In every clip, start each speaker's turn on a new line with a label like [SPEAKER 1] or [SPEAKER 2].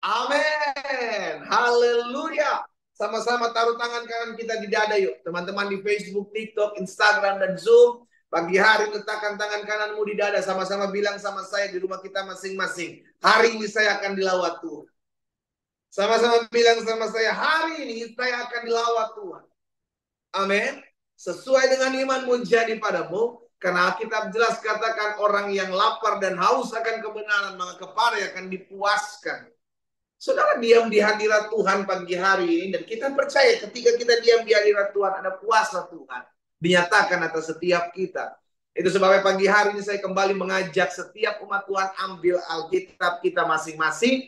[SPEAKER 1] Amin. Haleluya. Sama-sama taruh tangan kanan kita di dada yuk. Teman-teman di Facebook, TikTok, Instagram, dan Zoom. Pagi hari letakkan tangan kananmu di dada. Sama-sama bilang sama saya di rumah kita masing-masing. Hari ini saya akan dilawat Tuhan. Sama-sama bilang sama saya, hari ini saya akan dilawat Tuhan. Amin. Sesuai dengan imanmu jadi padamu. Karena Alkitab jelas katakan orang yang lapar dan haus akan kebenaran, maka kepadanya akan dipuaskan. Saudara diam di hadirat Tuhan pagi hari ini, dan kita percaya ketika kita diam di hadirat Tuhan, ada kuasa Tuhan dinyatakan atas setiap kita. Itu sebabnya pagi hari ini saya kembali mengajak setiap umat Tuhan ambil Alkitab kita masing-masing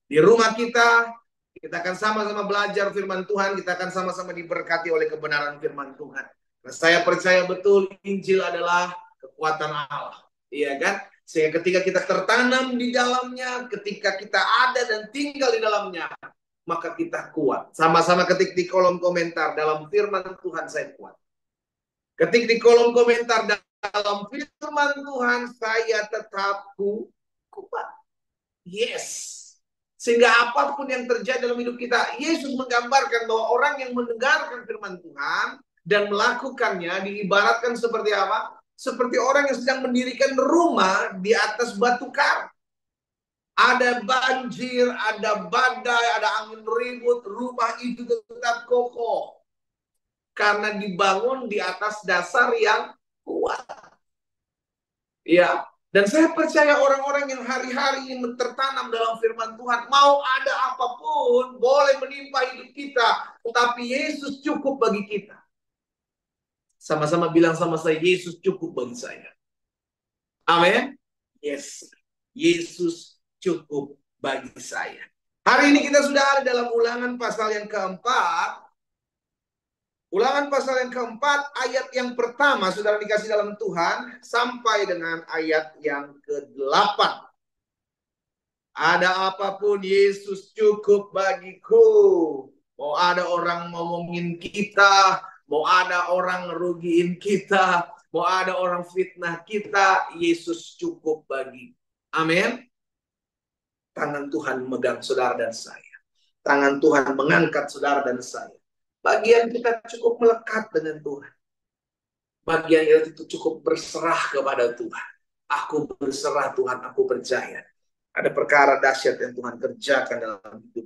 [SPEAKER 1] di rumah kita. Kita akan sama-sama belajar firman Tuhan, kita akan sama-sama diberkati oleh kebenaran firman Tuhan. Nah, saya percaya betul Injil adalah kekuatan Allah. Iya kan? Sehingga ketika kita tertanam di dalamnya, ketika kita ada dan tinggal di dalamnya, maka kita kuat. Sama-sama ketik di kolom komentar, dalam firman Tuhan saya kuat. Ketik di kolom komentar, dalam firman Tuhan saya tetap kuat. Yes. Sehingga apapun yang terjadi dalam hidup kita, Yesus menggambarkan bahwa orang yang mendengarkan firman Tuhan dan melakukannya diibaratkan seperti apa? Seperti orang yang sedang mendirikan rumah di atas batu karang. Ada banjir, ada badai, ada angin ribut, rumah itu tetap kokoh. Karena dibangun di atas dasar yang kuat. Ya, dan saya percaya orang-orang yang hari-hari ini tertanam dalam firman Tuhan, mau ada apapun boleh menimpa hidup kita, tetapi Yesus cukup bagi kita. Sama-sama bilang sama saya, Yesus cukup bagi saya. Amin. Yes, Yesus cukup bagi saya. Hari ini kita sudah ada dalam Ulangan pasal yang keempat. Ulangan pasal yang keempat, ayat yang pertama, saudara dikasih dalam Tuhan, sampai dengan ayat yang ke-8. Ada apapun, Yesus cukup bagiku. Mau ada orang ngomongin kita, mau ada orang ngerugiin kita, mau ada orang fitnah kita, Yesus cukup bagi. Amin. Tangan Tuhan megang saudara dan saya. Tangan Tuhan mengangkat saudara dan saya. Bagian kita cukup melekat dengan Tuhan. Bagian kita itu cukup berserah kepada Tuhan. Aku berserah Tuhan, aku percaya. Ada perkara dahsyat yang Tuhan kerjakan dalam hidup.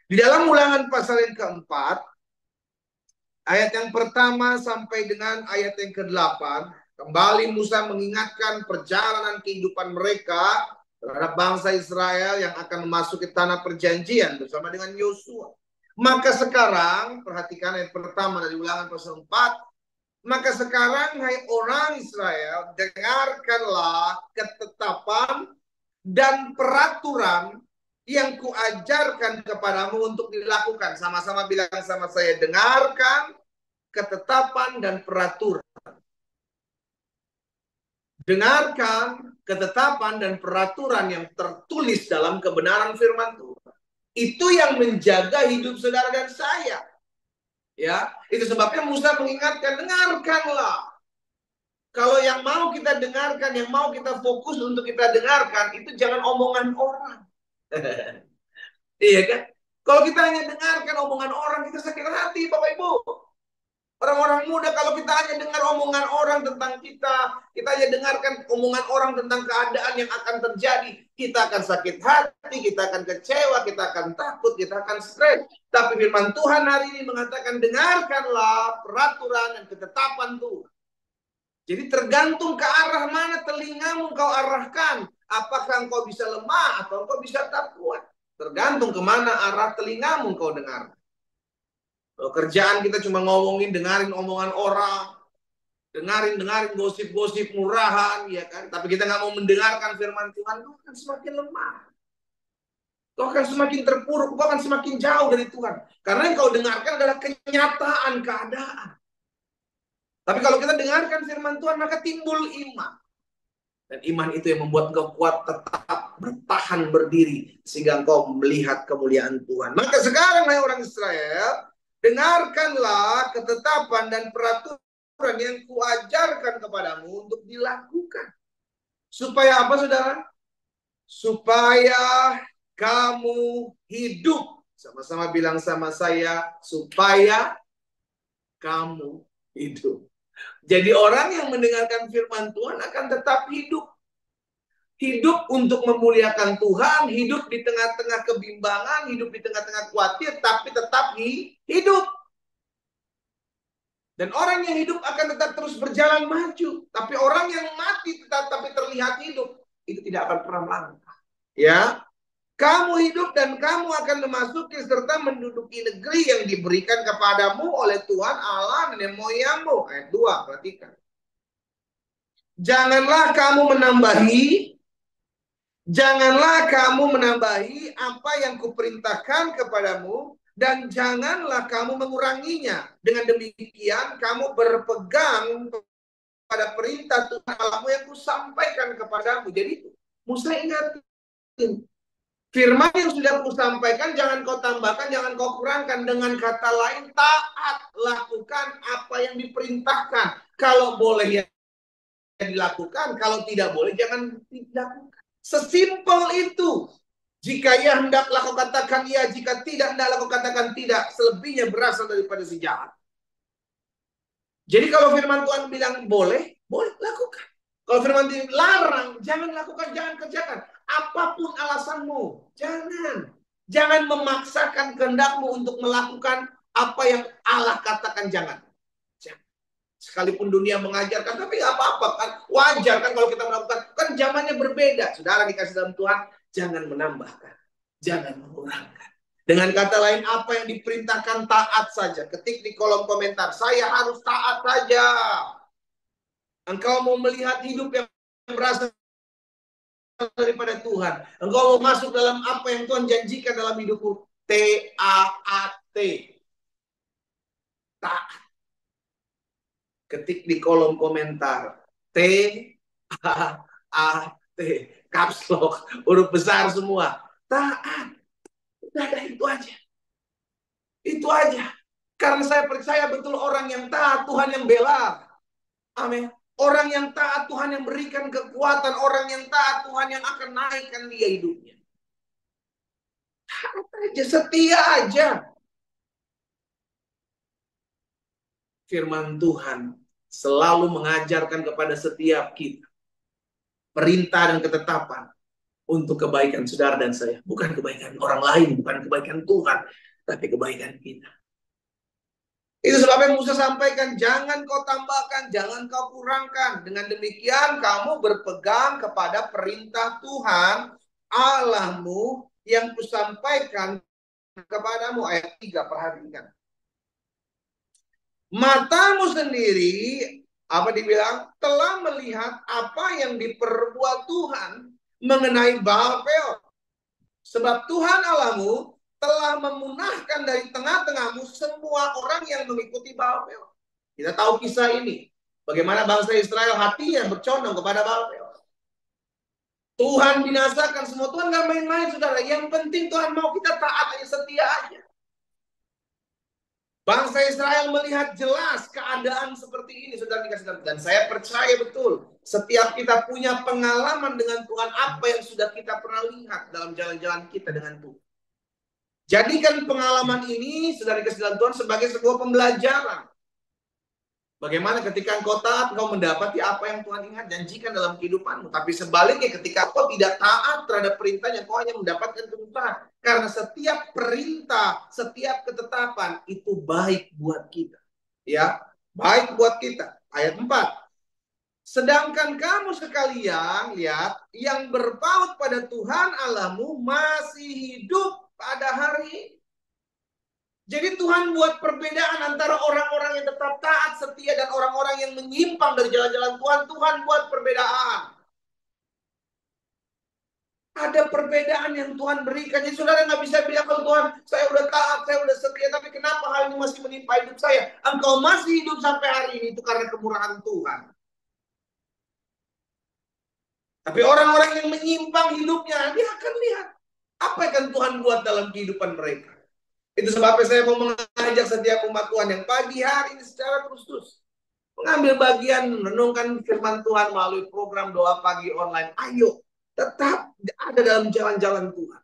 [SPEAKER 1] Di dalam Ulangan pasal yang keempat, ayat yang pertama sampai dengan ayat yang ke-8, kembali Musa mengingatkan perjalanan kehidupan mereka terhadap bangsa Israel yang akan memasuki tanah perjanjian bersama dengan Yosua. Maka sekarang, perhatikan ayat pertama dari Ulangan pasal 4, maka sekarang, hai orang Israel, dengarkanlah ketetapan dan peraturan yang kuajarkan kepadamu untuk dilakukan. Sama-sama bilang sama saya, dengarkan ketetapan dan peraturan. Dengarkan ketetapan dan peraturan yang tertulis dalam kebenaran firman Tuhan. Itu yang menjaga hidup saudara dan saya. Ya, itu sebabnya Musa mengingatkan, dengarkanlah. Kalau yang mau kita dengarkan, yang mau kita fokus untuk kita dengarkan, itu jangan omongan orang. Iya kan? Kalau kita hanya dengarkan omongan orang, kita sakit hati, Bapak Ibu. Orang-orang muda, kalau kita hanya dengar omongan orang tentang kita hanya dengarkan omongan orang tentang keadaan yang akan terjadi, kita akan sakit hati, kita akan kecewa, kita akan takut, kita akan stres. Tapi firman Tuhan hari ini mengatakan, dengarkanlah peraturan dan ketetapan Tuhan. Jadi tergantung ke arah mana telingamu kau arahkan. Apakah engkau bisa lemah atau engkau bisa tak kuat. Tergantung kemana arah telingamu kau dengar. Kalau kerjaan kita cuma ngomongin, dengarin omongan orang, dengarin gosip-gosip murahan, ya kan? Tapi kita nggak mau mendengarkan firman Tuhan, kau akan semakin lemah. Kau akan semakin terpuruk, kau akan semakin jauh dari Tuhan. Karena yang kau dengarkan adalah kenyataan keadaan. Tapi kalau kita dengarkan firman Tuhan, maka timbul iman. Dan iman itu yang membuat engkau kuat tetap bertahan berdiri. Sehingga engkau melihat kemuliaan Tuhan. Maka sekarang, hai orang Israel, dengarkanlah ketetapan dan peraturan yang kuajarkan kepadamu untuk dilakukan. Supaya apa, saudara? Supaya kamu hidup. Sama-sama bilang sama saya, supaya kamu hidup. Jadi orang yang mendengarkan firman Tuhan akan tetap hidup. Hidup untuk memuliakan Tuhan, hidup di tengah-tengah kebimbangan, hidup di tengah-tengah khawatir, tapi tetap hidup. Dan orang yang hidup akan tetap terus berjalan maju. Tapi orang yang mati tapi terlihat hidup, itu tidak akan pernah melangkah. Ya, kamu hidup dan kamu akan memasuki serta menduduki negeri yang diberikan kepadamu oleh Tuhan Allah nenek moyangmu. Ayat 2, perhatikan. Janganlah kamu menambahi apa yang kuperintahkan kepadamu, dan janganlah kamu menguranginya. Dengan demikian kamu berpegang pada perintah Tuhan Allahmu yang kusampaikan kepadamu. Jadi Musa ingatin, firman yang sudah kusampaikan jangan kau tambahkan, jangan kau kurangkan. Dengan kata lain, taat, lakukan apa yang diperintahkan. Kalau boleh ya dilakukan, kalau tidak boleh jangan dilakukan. Sesimpel itu. Jika ya hendaklah kau katakan ya, jika tidak hendaklah kau katakan tidak. Selebihnya berasal daripada si jahat. Jadi kalau firman Tuhan bilang boleh, boleh lakukan. Kalau firman Tuhan larang, jangan lakukan, jangan kerjakan. Apapun alasanmu, jangan memaksakan kehendakmu untuk melakukan apa yang Allah katakan jangan. Sekalipun dunia mengajarkan, tapi nggak apa-apa kan, wajar kan kalau kita melakukan, kan zamannya berbeda. Saudara dikasih dalam Tuhan, jangan menambahkan, jangan mengurangkan. Dengan kata lain, apa yang diperintahkan taat saja. Ketik di kolom komentar, saya harus taat saja. Engkau mau melihat hidup yang berasal daripada Tuhan. Engkau mau masuk dalam apa yang Tuhan janjikan dalam hidupmu. T-A-A-T. Taat. Ketik di kolom komentar. T-A-A-T. Caps lock. Huruf besar semua. Taat. Udah ada itu aja. Itu aja. Karena saya percaya betul orang yang taat Tuhan yang bela. Amin. Orang yang taat Tuhan yang berikan kekuatan. Orang yang taat Tuhan yang akan naikkan dia hidupnya. Taat aja. Setia aja. Firman Tuhan selalu mengajarkan kepada setiap kita perintah dan ketetapan untuk kebaikan saudara dan saya. Bukan kebaikan orang lain, bukan kebaikan Tuhan, tapi kebaikan kita. Itu sebabnya Musa sampaikan, jangan kau tambahkan, jangan kau kurangkan. Dengan demikian kamu berpegang kepada perintah Tuhan Allahmu yang kusampaikan kepadamu. Ayat 3, perhatikan. Matamu sendiri, apa dibilang, telah melihat apa yang diperbuat Tuhan mengenai Baal Peor. Sebab Tuhan Allahmu telah memunahkan dari tengah-tengahmu semua orang yang mengikuti Baal Peor. Kita tahu kisah ini. Bagaimana bangsa Israel hatinya bercondong kepada Baal Peor. Tuhan binasakan semua. Tuhan gak main-main, saudara. Yang penting Tuhan mau kita taat aja, setia aja. Bangsa Israel melihat jelas keadaan seperti ini, saudara dikasih tahu. Dan saya percaya betul, setiap kita punya pengalaman dengan Tuhan, apa yang sudah kita pernah lihat dalam jalan-jalan kita dengan Tuhan. Jadikan pengalaman ini, saudara dikasih dalam Tuhan, sebagai sebuah pembelajaran. Bagaimana ketika engkau taat, engkau mendapati apa yang Tuhan ingat janjikan dalam kehidupanmu. Tapi sebaliknya ketika engkau tidak taat terhadap perintahnya, engkau hanya mendapatkan kesusahan. Karena setiap perintah, setiap ketetapan itu baik buat kita. Ya, baik buat kita. Ayat 4. Sedangkan kamu sekalian, lihat, yang berpaut pada Tuhan Allahmu masih hidup pada hari ini. Jadi Tuhan buat perbedaan antara orang-orang yang tetap taat, setia, dan orang-orang yang menyimpang dari jalan-jalan Tuhan. Tuhan buat perbedaan. Ada perbedaan yang Tuhan berikan. Jadi saudara nggak bisa bilang, kalau Tuhan, saya udah taat, saya udah setia, tapi kenapa hal ini masih menimpa hidup saya? Engkau masih hidup sampai hari ini, itu karena kemurahan Tuhan. Tapi orang-orang yang menyimpang hidupnya, dia akan lihat apa yang Tuhan buat dalam kehidupan mereka. Itu sebabnya saya mau mengajak setiap umat Tuhan yang pagi hari ini secara terus mengambil bagian menenungkan firman Tuhan melalui program doa pagi online. Ayo, tetap ada dalam jalan-jalan Tuhan.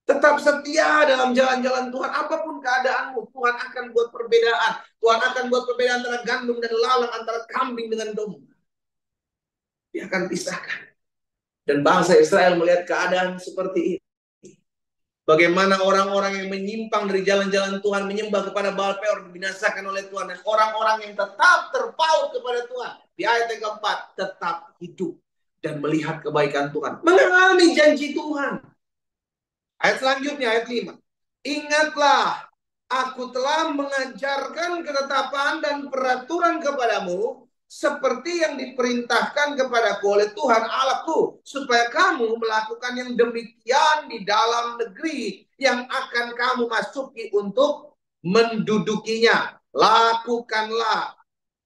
[SPEAKER 1] Tetap setia dalam jalan-jalan Tuhan. Apapun keadaanmu, Tuhan akan buat perbedaan. Tuhan akan buat perbedaan antara gandum dan lalang, antara kambing dengan domba. Dia akan pisahkan. Dan bangsa Israel melihat keadaan seperti ini. Bagaimana orang-orang yang menyimpang dari jalan-jalan Tuhan, menyembah kepada Baal Peor, dibinasakan oleh Tuhan. Dan orang-orang yang tetap terpaut kepada Tuhan. Di ayat yang keempat, tetap hidup dan melihat kebaikan Tuhan. Mengalami janji Tuhan. Ayat selanjutnya, ayat 5. Ingatlah, aku telah mengajarkan ketetapan dan peraturan kepadamu, seperti yang diperintahkan kepadaku oleh Tuhan Allahku, supaya kamu melakukan yang demikian di dalam negeri yang akan kamu masuki untuk mendudukinya. Lakukanlah.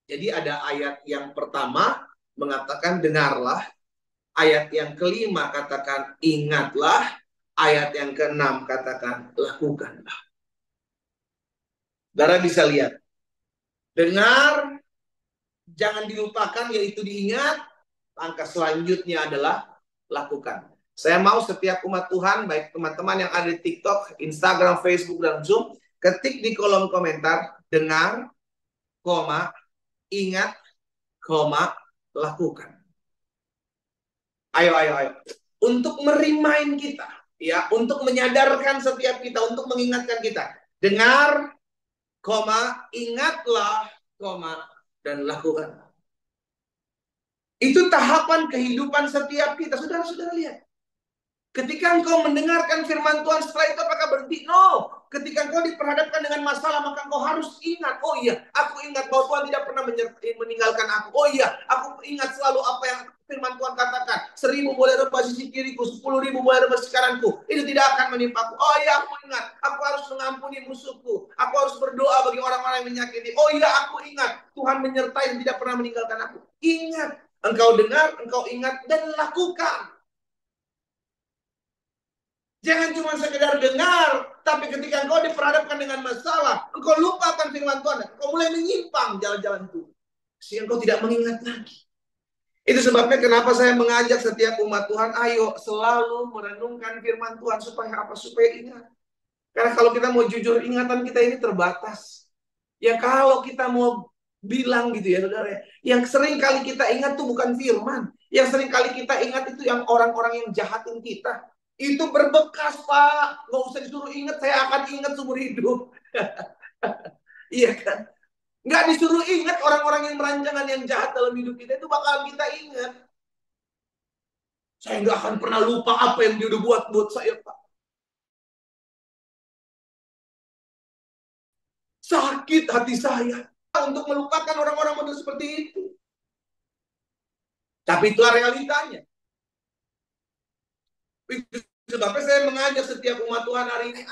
[SPEAKER 1] Jadi ada ayat yang pertama mengatakan dengarlah. Ayat yang kelima katakan ingatlah. Ayat yang ke-6 katakan lakukanlah. Saudara bisa lihat. Dengar, jangan dilupakan, yaitu diingat. Langkah selanjutnya adalah lakukan. Saya mau setiap umat Tuhan, baik teman-teman yang ada di TikTok, Instagram, Facebook, dan Zoom, ketik di kolom komentar, dengar, koma, ingat, koma, lakukan. Ayo. Untuk merimain kita, ya, untuk menyadarkan setiap kita, untuk mengingatkan kita. Dengar, koma, ingatlah, koma, dan lakukan. Itu tahapan kehidupan setiap kita. Saudara-saudara lihat. Ketika engkau mendengarkan firman Tuhan, setelah itu apakah berhenti? No. Ketika engkau diperhadapkan dengan masalah, maka engkau harus ingat. Oh iya, aku ingat bahwa Tuhan tidak pernah meninggalkan aku. Oh iya, aku ingat selalu apa yang firman Tuhan katakan. 1.000 boleh rebah sisi kiriku, 10.000 boleh rebah sisi kananku. Itu tidak akan menimpaku. Oh iya, aku ingat. Aku harus mengampuni musuhku. Aku harus berdoa bagi orang-orang yang menyakiti. Oh iya, aku ingat. Tuhan menyertai dan tidak pernah meninggalkan aku. Ingat. Engkau dengar, engkau ingat, dan lakukan. Jangan cuma sekedar dengar, tapi ketika engkau diperhadapkan dengan masalah, engkau lupakan firman Tuhan, engkau mulai menyimpang jalan-jalan Tuhan, sehingga engkau tidak mengingat lagi. Itu sebabnya kenapa saya mengajak setiap umat Tuhan, ayo selalu merenungkan firman Tuhan. Supaya apa? Supaya ingat. Karena kalau kita mau jujur, ingatan kita ini terbatas. Ya kalau kita mau bilang gitu ya saudara, yang sering kali kita ingat tuh bukan firman. Yang sering kali kita ingat itu yang orang-orang yang jahatin kita. Itu berbekas, Pak. Nggak usah disuruh ingat, saya akan ingat seumur hidup. Iya kan? Nggak disuruh ingat orang-orang yang merancangan yang jahat dalam hidup kita, itu bakalan kita ingat. Saya nggak akan pernah lupa apa yang dia udah buat saya, Pak. Sakit hati saya untuk melupakan orang-orang model seperti itu. Tapi itulah realitanya. Itu sebabnya saya mengajak setiap umat Tuhan hari ini,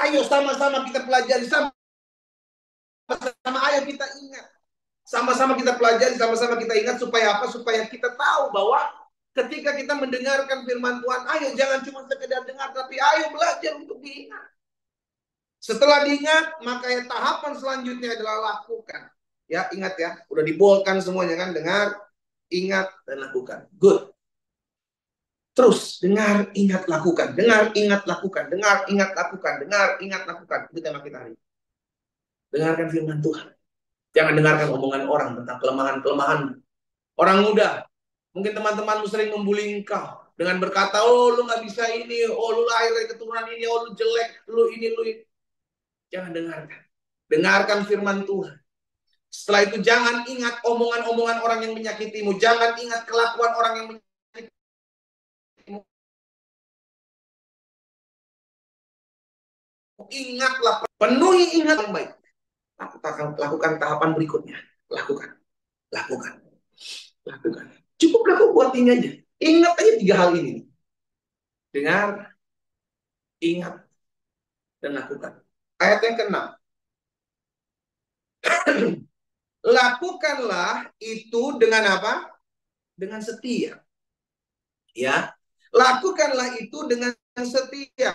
[SPEAKER 1] ayo sama-sama kita pelajari, sama-sama ayo kita ingat. Sama-sama kita pelajari, sama-sama kita ingat, supaya apa? Supaya kita tahu bahwa ketika kita mendengarkan firman Tuhan, ayo jangan cuma sekedar dengar, tapi ayo belajar untuk diingat. Setelah diingat, maka tahapan selanjutnya adalah lakukan. Ya, ingat ya, udah dibolkan semuanya kan, dengar, ingat, dan lakukan. Good. Terus, dengar, ingat, lakukan. Dengar, ingat, lakukan. Dengar, ingat, lakukan. Dengar, ingat, lakukan. Itu tema kita hari ini. Dengarkan firman Tuhan. Jangan dengarkan omongan orang tentang kelemahan-kelemahan. Orang muda, mungkin teman-temanmu sering membuli engkau dengan berkata, oh lu gak bisa ini, oh lu lahir dari keturunan ini, oh lu jelek, lu ini, lu ini. Jangan dengarkan. Dengarkan firman Tuhan. Setelah itu jangan ingat omongan-omongan orang yang menyakitimu. Jangan ingat kelakuan orang yang menyakitimu. Ingatlah, penuhi ingat yang baik. Lakukan tahapan berikutnya. Lakukan. Cukup lakukan buat ini aja. Ingat aja 3 hal ini. Dengar, ingat, dan lakukan. Ayat yang ke-6. Lakukanlah itu dengan apa? Dengan setia. Ya. Lakukanlah itu dengan setia.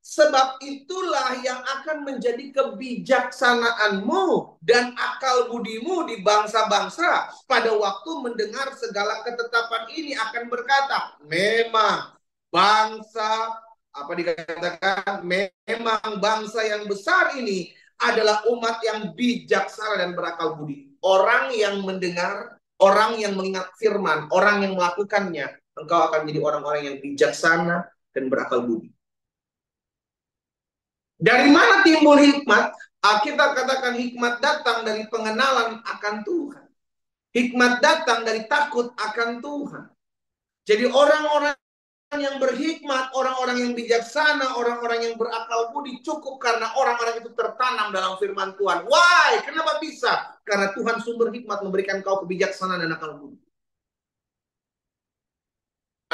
[SPEAKER 1] Sebab itulah yang akan menjadi kebijaksanaanmu dan akal budimu di bangsa-bangsa. Pada waktu mendengar segala ketetapan ini akan berkata, memang bangsa apa dikatakan, memang bangsa yang besar ini adalah umat yang bijaksana dan berakal budi. Orang yang mendengar, orang yang mengingat firman, orang yang melakukannya, engkau akan menjadi orang-orang yang bijaksana dan berakal budi. Dari mana timbul hikmat? Kita katakan hikmat datang dari pengenalan akan Tuhan. Hikmat datang dari takut akan Tuhan. Jadi orang-orang yang berhikmat, orang-orang yang bijaksana, orang-orang yang berakal budi cukup karena orang-orang itu tertanam dalam firman Tuhan. Why? Kenapa bisa? Karena Tuhan sumber hikmat memberikan kau kebijaksanaan dan akal budi.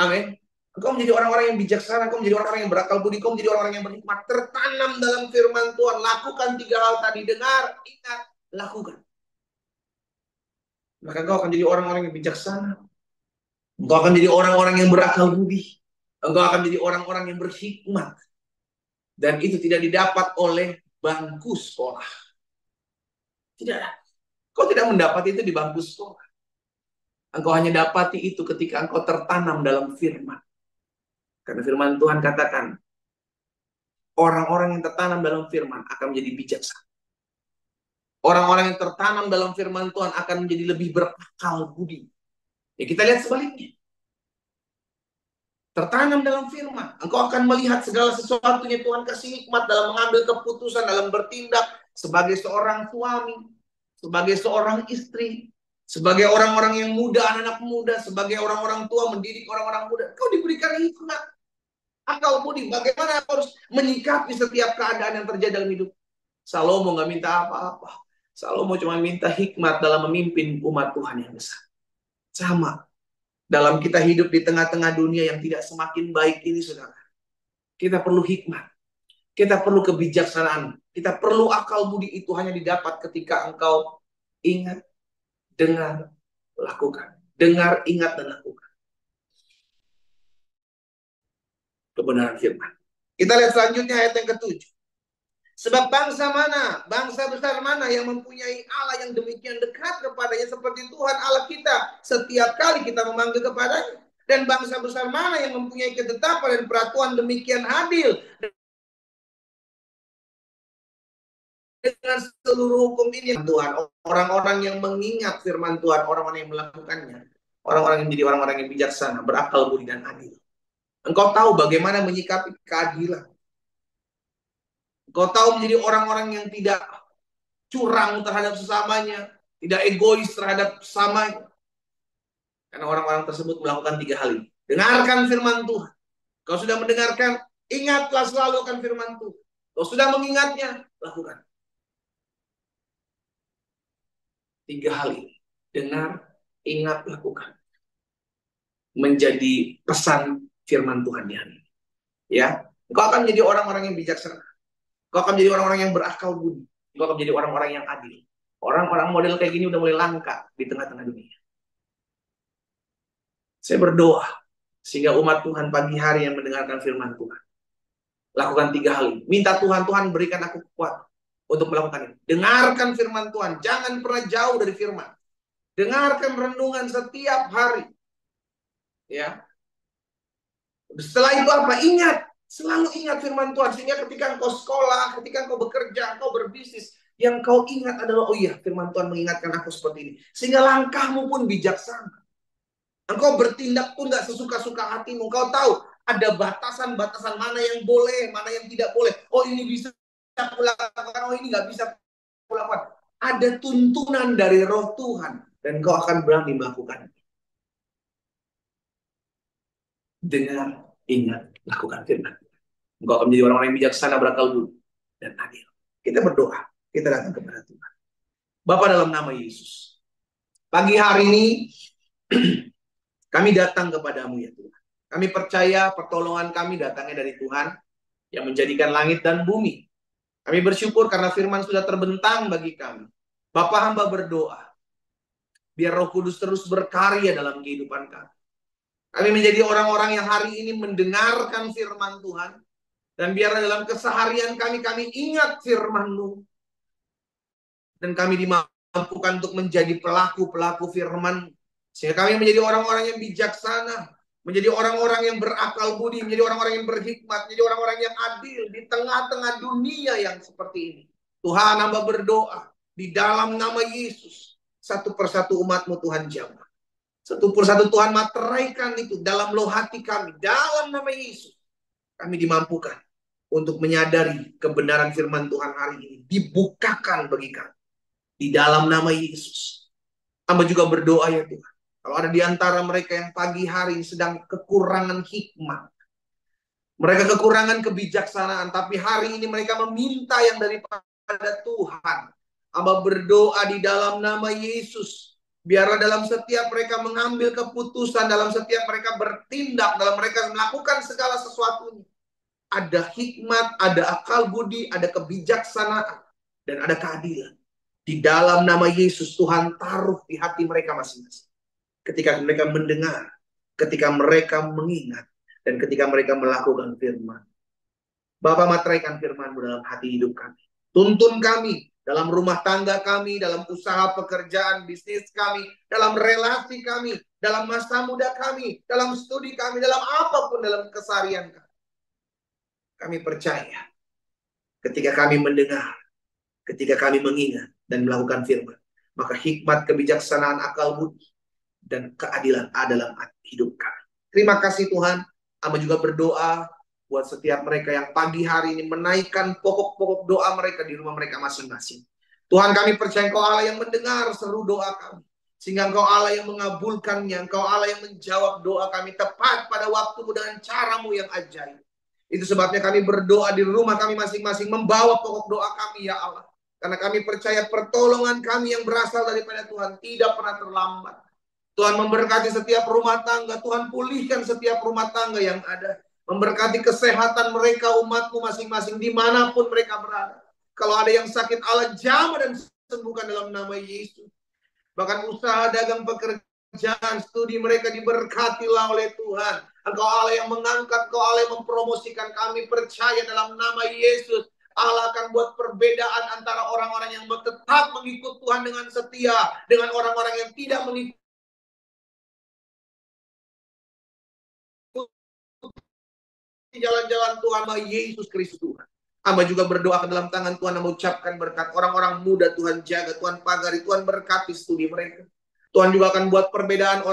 [SPEAKER 1] Amin. Engkau menjadi orang-orang yang bijaksana, engkau menjadi orang-orang yang berakal budi, engkau menjadi orang-orang yang berhikmat, tertanam dalam firman Tuhan. Lakukan 3 hal tadi, dengar, ingat, lakukan. Maka engkau akan jadi orang-orang yang bijaksana. Engkau akan jadi orang-orang yang berakal budi. Engkau akan jadi orang-orang yang berhikmat. Dan itu tidak didapat oleh bangku sekolah. Tidak. Kau tidak mendapat itu di bangku sekolah. Engkau hanya dapati itu ketika engkau tertanam dalam firman. Karena firman Tuhan katakan, orang-orang yang tertanam dalam firman akan menjadi bijaksana. Orang-orang yang tertanam dalam firman Tuhan akan menjadi lebih berakal budi. Ya, kita lihat sebaliknya. Tertanam dalam firman, engkau akan melihat segala sesuatunya Tuhan kasih hikmat dalam mengambil keputusan, dalam bertindak sebagai seorang suami, sebagai seorang istri, sebagai orang-orang yang muda, anak-anak muda, sebagai orang-orang tua mendidik orang-orang muda. Kau diberikan hikmat, akal budi, bagaimana harus menyikapi setiap keadaan yang terjadi dalam hidup. Salomo nggak minta apa-apa. Salomo cuma minta hikmat dalam memimpin umat Tuhan yang besar. Sama. Dalam kita hidup di tengah-tengah dunia yang tidak semakin baik ini, saudara. Kita perlu hikmat. Kita perlu kebijaksanaan. Kita perlu akal budi. Itu hanya didapat ketika engkau ingat, dengar, lakukan. Dengar, ingat, dan lakukan kebenaran firman. Kita lihat selanjutnya ayat yang ke-7. Sebab bangsa mana, bangsa besar mana yang mempunyai Allah yang demikian dekat kepadanya seperti Tuhan Allah kita setiap kali kita memanggil kepadanya. Dan bangsa besar mana yang mempunyai ketetapan dan peraturan demikian adil dengan seluruh hukum ini. Tuhan, orang-orang yang mengingat firman Tuhan, orang-orang yang melakukannya, orang-orang yang menjadi orang-orang yang bijaksana, berakal budi dan adil. Engkau tahu bagaimana menyikapi keadilan. Kau tahu menjadi orang-orang yang tidak curang terhadap sesamanya, tidak egois terhadap sesamanya. Karena orang-orang tersebut melakukan 3 hal ini. Dengarkan firman Tuhan. Kau sudah mendengarkan, ingatlah selalu akan firman Tuhan. Kau sudah mengingatnya, lakukan. 3 hal ini. Dengar, ingat, lakukan. Menjadi pesan firman Tuhan di hari ini. Ya, kau akan menjadi orang-orang yang bijaksana. Kau akan menjadi orang-orang yang berakal budi. Kau akan menjadi orang-orang yang adil. Orang-orang model kayak gini udah mulai langka di tengah-tengah dunia. Saya berdoa sehingga umat Tuhan pagi hari yang mendengarkan firman Tuhan lakukan 3 hal ini. Minta Tuhan, Tuhan berikan aku kekuatan untuk melakukan ini. Dengarkan firman Tuhan. Jangan pernah jauh dari firman. Dengarkan renungan setiap hari. Ya. Setelah itu apa? Ingat. Selalu ingat firman Tuhan. Sehingga ketika engkau sekolah, ketika engkau bekerja, engkau berbisnis, yang kau ingat adalah, oh iya, firman Tuhan mengingatkan aku seperti ini. Sehingga langkahmu pun bijaksana. Engkau bertindak pun gak sesuka-suka hatimu. Engkau tahu ada batasan-batasan mana yang boleh, mana yang tidak boleh. Oh ini bisa kulakukan, oh ini gak bisa kulakukan. Ada tuntunan dari roh Tuhan. Dan kau akan berani melakukannya. Dengar, ingat, lakukan firman. Engkau akan menjadi orang-orang yang bijaksana, berakal budi, dan adil. Kita berdoa. Kita datang kepada Tuhan. Bapa dalam nama Yesus. Pagi hari ini, kami datang kepadamu ya Tuhan. Kami percaya pertolongan kami datangnya dari Tuhan yang menjadikan langit dan bumi. Kami bersyukur karena firman sudah terbentang bagi kami. Bapa hamba berdoa. Biar Roh Kudus terus berkarya dalam kehidupan kami. Kami menjadi orang-orang yang hari ini mendengarkan firman Tuhan. Dan biar dalam keseharian kami ingat firman-Mu. Dan kami dimampukan untuk menjadi pelaku-pelaku firman. Sehingga kami menjadi orang-orang yang bijaksana. menjadi orang-orang yang berakal budi, menjadi orang-orang yang berhikmat, menjadi orang-orang yang adil di tengah-tengah dunia yang seperti ini. Tuhan, hamba berdoa di dalam nama Yesus, satu persatu umat-Mu Tuhan jamah. Satu persatu Tuhan materaikan itu dalam loh hati kami. Dalam nama Yesus, kami dimampukan untuk menyadari kebenaran firman Tuhan hari ini. Dibukakan bagi kami. Di dalam nama Yesus. Hamba juga berdoa ya Tuhan. Kalau ada di antara mereka yang pagi hari sedang kekurangan hikmat. Mereka kekurangan kebijaksanaan. Tapi hari ini mereka meminta yang daripada Tuhan. Hamba berdoa di dalam nama Yesus. Biarlah dalam setiap mereka mengambil keputusan, dalam setiap mereka bertindak, dalam mereka melakukan segala sesuatunya. Ada hikmat, ada akal budi, ada kebijaksanaan, dan ada keadilan. Di dalam nama Yesus, Tuhan taruh di hati mereka masing-masing. Ketika mereka mendengar, ketika mereka mengingat, dan ketika mereka melakukan firman. Bapa, materaikan firman-Mu dalam hati hidup kami. Tuntun kami dalam rumah tangga kami, dalam usaha pekerjaan bisnis kami, dalam relasi kami, dalam masa muda kami, dalam studi kami, dalam apapun dalam keseharian kami. Kami percaya ketika kami mendengar, ketika kami mengingat dan melakukan firman, maka hikmat, kebijaksanaan, akal budi, dan keadilan adalah hidup kami. Terima kasih Tuhan. Hamba juga berdoa buat setiap mereka yang pagi hari ini menaikkan pokok-pokok doa mereka di rumah mereka masing-masing. Tuhan, kami percaya Engkau Allah yang mendengar seru doa kami. Sehingga Engkau Allah yang mengabulkannya. Engkau Allah yang menjawab doa kami tepat pada waktu-Mu dengan cara-Mu yang ajaib. Itu sebabnya kami berdoa di rumah kami masing-masing, membawa pokok doa kami ya Allah. Karena kami percaya pertolongan kami yang berasal daripada Tuhan tidak pernah terlambat. Tuhan memberkati setiap rumah tangga. Tuhan pulihkan setiap rumah tangga yang ada. Memberkati kesehatan mereka, umat-Mu masing-masing, dimanapun mereka berada. Kalau ada yang sakit, Allah jamah dan sembuhkan dalam nama Yesus. Bahkan usaha, dagang, pekerjaan, studi mereka diberkatilah oleh Tuhan. Engkau Allah yang mengangkat, Engkau Allah yang mempromosikan. Kami percaya dalam nama Yesus, Allah akan buat perbedaan antara orang-orang yang tetap mengikut Tuhan dengan setia, dengan orang-orang yang tidak mengikut jalan-jalan Tuhan, Yesus Kristus Tuhan. Hamba juga berdoa ke dalam tangan Tuhan, mengucapkan berkat orang-orang muda Tuhan jaga, Tuhan pagari, Tuhan berkati studi mereka. Tuhan juga akan buat perbedaan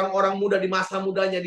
[SPEAKER 1] orang-orang muda di masa mudanya.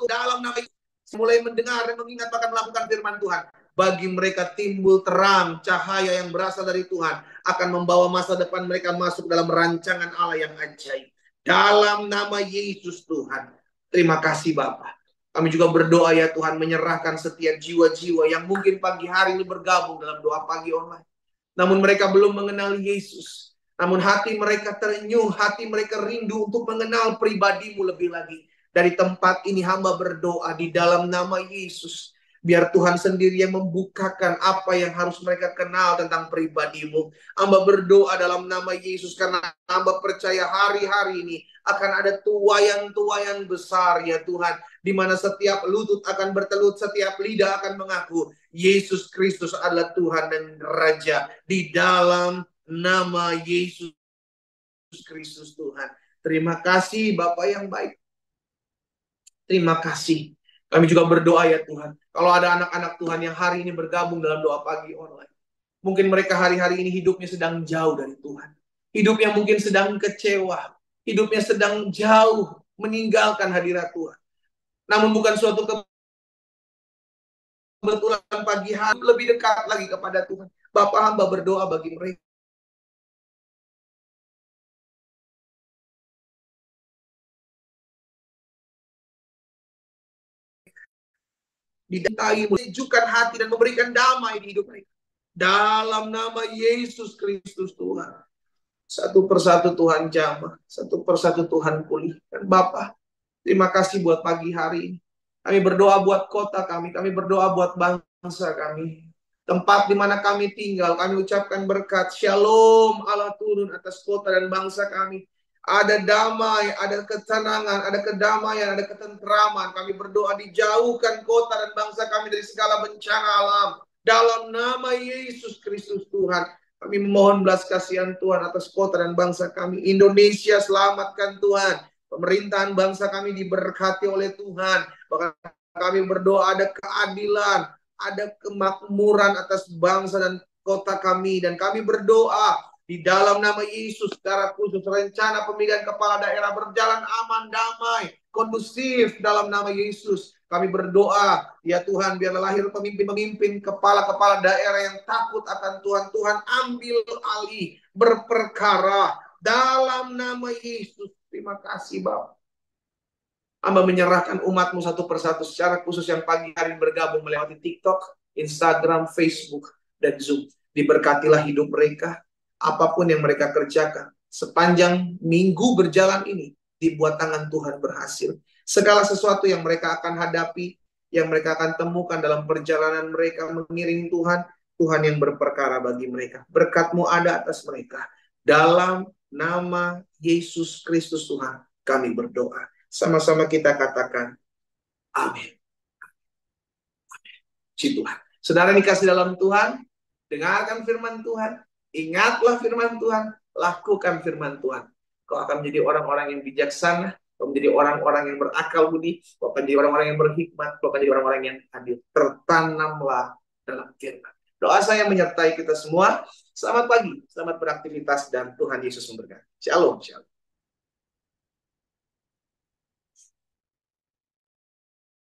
[SPEAKER 1] Dalam nama Yesus, mulai mendengar dan mengingat bahkan melakukan firman Tuhan. Bagi mereka timbul terang, cahaya yang berasal dari Tuhan akan membawa masa depan mereka masuk dalam rancangan Allah yang ajaib. Dalam nama Yesus Tuhan. Terima kasih Bapa. Kami juga berdoa ya Tuhan, menyerahkan setiap jiwa-jiwa yang mungkin pagi hari ini bergabung dalam doa pagi online. Namun mereka belum mengenal Yesus. Namun hati mereka terenyuh, hati mereka rindu untuk mengenal pribadi-Mu lebih lagi. Dari tempat ini hamba berdoa di dalam nama Yesus. Biar Tuhan sendiri yang membukakan apa yang harus mereka kenal tentang pribadi-Mu. Hamba berdoa dalam nama Yesus karena hamba percaya hari-hari ini akan ada tuayan-tuayan besar ya Tuhan. Di mana setiap lutut akan bertelut, setiap lidah akan mengaku Yesus Kristus adalah Tuhan dan Raja. Di dalam nama Yesus Kristus Tuhan. Terima kasih Bapak yang baik. Terima kasih. Kami juga berdoa ya Tuhan. Kalau ada anak-anak Tuhan yang hari ini bergabung dalam doa pagi online. Mungkin mereka hari-hari ini hidupnya sedang jauh dari Tuhan. Hidupnya mungkin sedang kecewa. Hidupnya sedang jauh meninggalkan hadirat Tuhan. Namun bukan suatu kebetulan pagi hari lebih dekat lagi kepada Tuhan. Bapak hamba berdoa bagi mereka. Didatangi, menunjukkan hati dan memberikan damai di hidup mereka. Dalam nama Yesus Kristus Tuhan. Satu persatu Tuhan jamah. Satu persatu Tuhan pulihkan. Bapak, terima kasih buat pagi hari ini. Kami berdoa buat kota kami. Kami berdoa buat bangsa kami. Tempat di mana kami tinggal. Kami ucapkan berkat. Shalom Allah turun atas kota dan bangsa kami. Ada damai, ada ketenangan, ada kedamaian, ada ketentraman. Kami berdoa dijauhkan kota dan bangsa kami dari segala bencana alam. Dalam nama Yesus Kristus Tuhan, kami memohon belas kasihan Tuhan atas kota dan bangsa kami. Indonesia, selamatkan Tuhan. Pemerintahan bangsa kami diberkati oleh Tuhan. Bahkan kami berdoa ada keadilan, ada kemakmuran atas bangsa dan kota kami. Dan kami berdoa di dalam nama Yesus secara khusus rencana pemilihan kepala daerah berjalan aman, damai, kondusif dalam nama Yesus. Kami berdoa, ya Tuhan, biarlah lahir pemimpin-pemimpin, kepala-kepala daerah yang takut akan Tuhan. Tuhan ambil alih, berperkara dalam nama Yesus. Terima kasih Bapak. Hamba menyerahkan umatmu satu persatu secara khusus yang pagi hari bergabung melewati TikTok, Instagram, Facebook, dan Zoom. Diberkatilah hidup mereka, apapun yang mereka kerjakan. Sepanjang minggu berjalan ini, dibuat tangan Tuhan berhasil. Segala sesuatu yang mereka akan hadapi, yang mereka akan temukan dalam perjalanan mereka mengiring Tuhan, Tuhan yang berperkara bagi mereka. Berkat-Mu ada atas mereka. Dalam nama Yesus Kristus Tuhan, kami berdoa. Sama-sama kita katakan, amin. Puji Tuhan. Saudara dikasih dalam Tuhan, dengarkan firman Tuhan, ingatlah firman Tuhan, lakukan firman Tuhan. Kau akan menjadi orang-orang yang bijaksana, kau menjadi orang-orang yang berakal budi, kau akan menjadi orang-orang yang berhikmat, kau akan menjadi orang-orang yang adil. Tertanamlah dalam firman. Doa saya menyertai kita semua. Selamat pagi, selamat beraktivitas, dan Tuhan Yesus memberkati. Shalom, shalom.